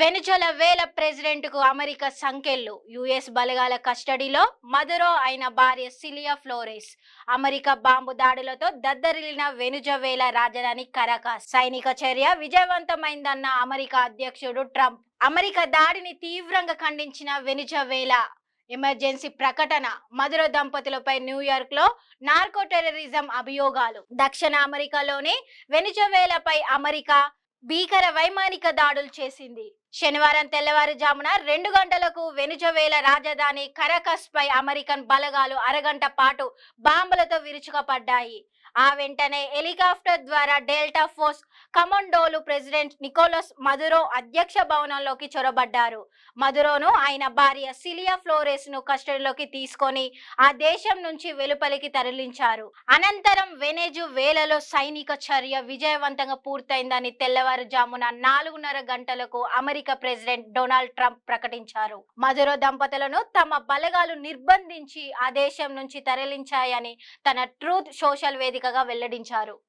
వెనుజులవేలా president కు America సంకెళ్లు. US బలగాల కస్టడీలో మదురో ఆయన భార్య సిలియా ఫ్లోరెస్. అమెరికా బాంబు దాడులతో దద్దరిల్లిన వెనుజువేలా రాజధాని కరాకాస్. సైనిక చర్య విజయవంతమైందన్న అమెరికా అధ్యక్షుడు ట్రంప్. అమెరికా దాడిని తీవ్రంగా ఖండించిన వెనుజువేలా ఎమర్జెన్సీ ప్రకటన. మదురో దంపతులపై న్యూయార్క్ లో నార్కో టెర్రరిజం అభియోగాలు. దక్షిణ అమెరికాలోని వెనుజువేలాపై అమెరికా భీకర వైమానిక దాడులు చేసింది. శనివారం తెల్లవారుజామున 2 గంటలకు వెనుజువేలా రాజధాని కరాకస్ పై అమెరికన్ బలగాలు అరగంట పాటు బాంబులతో విరుచుకుపడ్డాయి. ఆ వెంటనే హెలికాప్టర్ ద్వారా డెల్టా ఫోర్స్ కమాండోలు ప్రెసిడెంట్ నికోలస్ మదురో అధ్యక్ష భవనంలోకి చొరబడ్డారు. మదురోను ఆయన భార్య సిలియా ఫ్లోరెస్ ను కస్టడీలోకి తీసుకొని ఆ దేశం నుంచి వెలుపలికి తరలించారు. అనంతరం వెనెజువేలాలో సైనిక చర్య విజయవంతంగా పూర్తయిందని తెల్లవారుజామున 4:30 గంటలకు అమెరికా ప్రెసిడెంట్ డొనాల్డ్ ట్రంప్ ప్రకటించారు. మదురో దంపతులను తమ బలగాలు నిర్బంధించి ఆ దేశం నుంచి తరలించాయని తన ట్రూత్ సోషల్ వేదికగా వెల్లడించారు.